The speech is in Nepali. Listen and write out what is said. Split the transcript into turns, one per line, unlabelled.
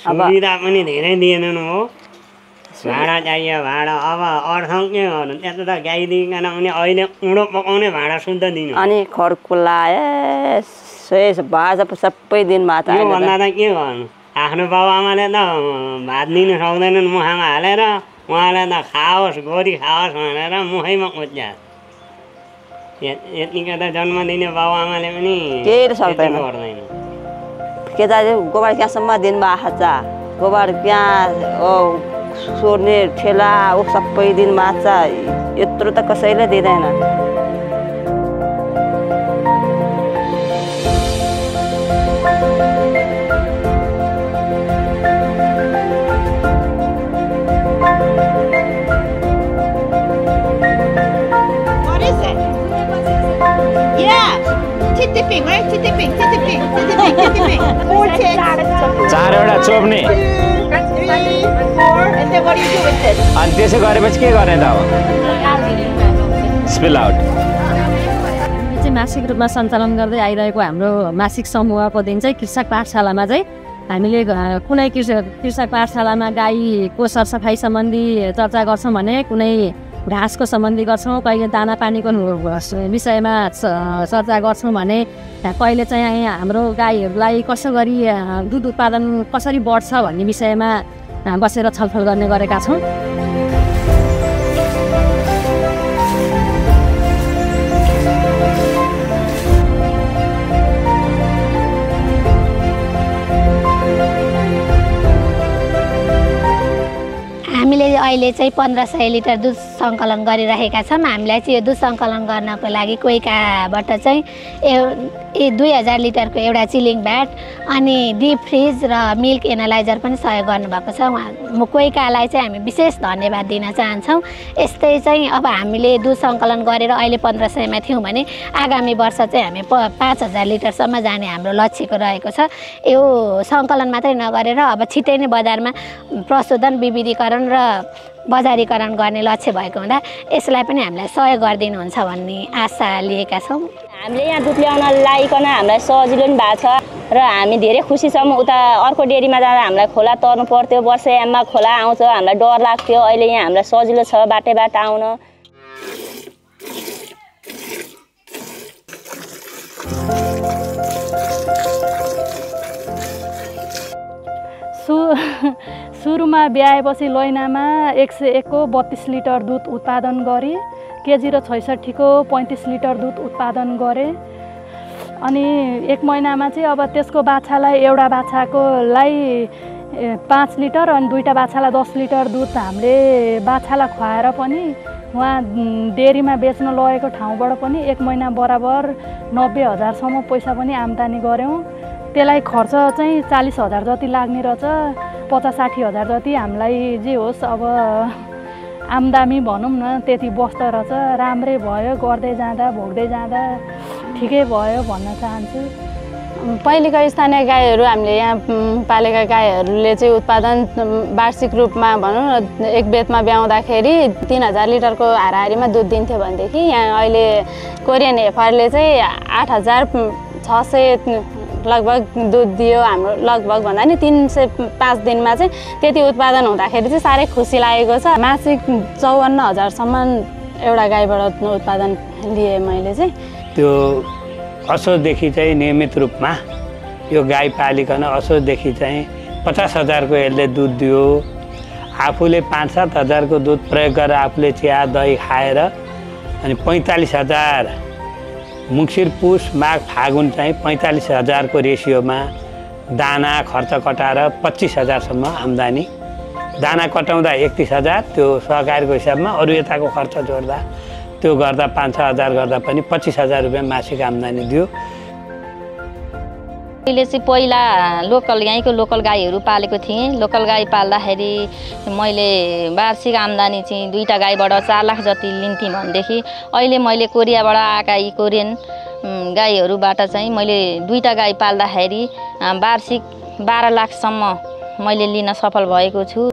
सुविधा पनि धेरै दिएनन् हो भाडा चाहियो भाडा अब अर्थौँ के गर्नु त्यता त गाई दिइकन पनि अहिले उडो पकाउने भाडा शुद्ध दिनु
अनि खर्कुला भाजा सबै दिन भात
भन्दा त के गर्नु आफ्नो बाबुआमाले त भात दिनु सक्दैनन् मुखामा हालेर उहाँले त खाओस् गोरी खाओस् भनेर मुखैमा कोच्यास यतिकै त जन्म दिने बाबुआमाले पनि
केही सक्दैन
गर्दैन
केटा गोबर ग्यासम्म दिनमा आँखा गोबर ग्यास सोर्ने ठेला सबै दिन माछा यत्रो त कसैले दिँदैन
चारवटा चोप्ने अनि त्यसो गरेपछि के गर्ने त अब स्पिल आउट
चाहिँ मासिक रूपमा सञ्चालन गर्दै आइरहेको हाम्रो मासिक समूहको दिन चाहिँ कृषक पाठशालामा चाहिँ हामीले कुनै कृषक पाठशालामा गाईको सरसफाइ सम्बन्धी चर्चा गर्छौँ भने कुनै घाँसको सम्बन्धी गर्छौँ कहिले दाना पानीको विषयमा चर्चा गर्छौँ भने कहिले चाहिँ हाम्रो गाईहरूलाई कसो गरी दुध उत्पादन कसरी बढ्छ भन्ने विषयमा बसेर छलफल गर्ने गरेका छौँ
हामीले अहिले चाहिँ 1500 लिटर दुध सङ्कलन गरिरहेका छौँ हामीलाई चाहिँ यो दुध सङ्कलन गर्नको लागि कोइकाबाट चाहिँ 2000 लिटरको एउटा चिलिङ भ्याट अनि डिप फ्रिज र मिल्क एनालाइजर पनि सहयोग गर्नुभएको छ कोइकालाई चाहिँ हामी विशेष धन्यवाद दिन चाहन्छौँ यस्तै चाहिँ अब हामीले दुध सङ्कलन गरेर अहिले 1500 मा थियौँ भने आगामी वर्ष चाहिँ हामी 5000 लिटरसम्म जाने हाम्रो लक्ष्यको रहेको छ यो सङ्कलन मात्रै नगरेर अब छिट्टै नै बजारमा प्रशोधन विविधीकरण र बजारीकरण गर्ने लक्ष्य भएको हुँदा यसलाई पनि हामीलाई सहयोग गरिदिनुहुन्छ भन्ने आशा लिएका छौँ
हामीले यहाँ दुध ल्याउन लागिकन हामीलाई सजिलो पनि भएको छ र हामी धेरै खुसी छौँ उता अर्को डेरीमा जाँदा हामीलाई खोला तर्नु पर्थ्यो वर्षयाममा खोला आउँछ हामीलाई डर लाग्थ्यो अहिले यहाँ हामीलाई सजिलो छ बाटैबाट आउन
सुरुमा ब्याएपछि लैनामा 101 को 32 लिटर दुध उत्पादन गरे केजी र 66 को 35 लिटर दुध उत्पादन गरे अनि 1 महिनामा चाहिँ अब त्यसको बाछालाई एउटा बाछाकोलाई 5 लिटर अनि दुईटा बाछालाई 10 लिटर दुध हामीले बाछालाई खुवाएर पनि उहाँ डेरीमा बेच्न लगेको ठाउँबाट पनि 1 महिना बराबर 90,000 सम्म पैसा पनि आम्दानी गऱ्यौँ त्यसलाई खर्च चाहिँ 40,000 जति लाग्ने रहेछ 50-60,000 जति हामीलाई जे होस् अब आम्दानी भनौँ न त्यति बस्दो रहेछ राम्रै भयो गर्दै जाँदा भोग्दै जाँदा ठिकै भयो भन्न चाहन्छु
पहिलेका स्थानीय गाईहरू हामीले यहाँ पालेका गाईहरूले चाहिँ उत्पादन वार्षिक रूपमा भनौँ न एक बेतमा ब्याउँदाखेरि 3000 लिटरको हाराहारीमा दुध दिन्थ्यो भनेदेखि यहाँ अहिले कोरियन हेफरले चाहिँ 8600 लगभग दुध दियो हाम्रो लगभग भन्दा नि 305 दिनमा चाहिँ त्यति उत्पादन हुँदाखेरि चाहिँ साह्रै खुसी लागेको छ मासिक 54,000 सम्म एउटा गाईबाट उत्पादन लिएँ मैले चाहिँ
त्यो असोजदेखि चाहिँ नियमित रूपमा यो गाई पालिकन असोजदेखि चाहिँ 50,000 को यसले दुध दियो आफूले 5-7 हजार को दुध प्रयोग गरेर आफूले चिया दही खाएर अनि 45,000 मुङ्सिर पुस माघ फागुन चाहिँ 45,000 को रेसियोमा दाना खर्च कटाएर 25,000 सम्म आम्दानी दाना कटाउँदा 31,000 त्यो सहकारीको हिसाबमा अरू यताको खर्च जोड्दा त्यो गर्दा 5-6 हजार गर्दा पनि 25,000 रुपैयाँ मासिक आम्दानी दियो
मैले चाहिँ पहिला यहीँको लोकल गाईहरू पालेको थिएँ लोकल गाई पाल्दाखेरि मैले वार्षिक आम्दानी चाहिँ दुईटा गाईबाट 4 लाख जति लिन्थेँ भनेदेखि अहिले मैले कोरियाबाट आएका यी कोरियन गाईहरूबाट चाहिँ मैले दुईटा गाई पाल्दाखेरि वार्षिक 12 लाखसम्म मैले लिन सफल भएको छु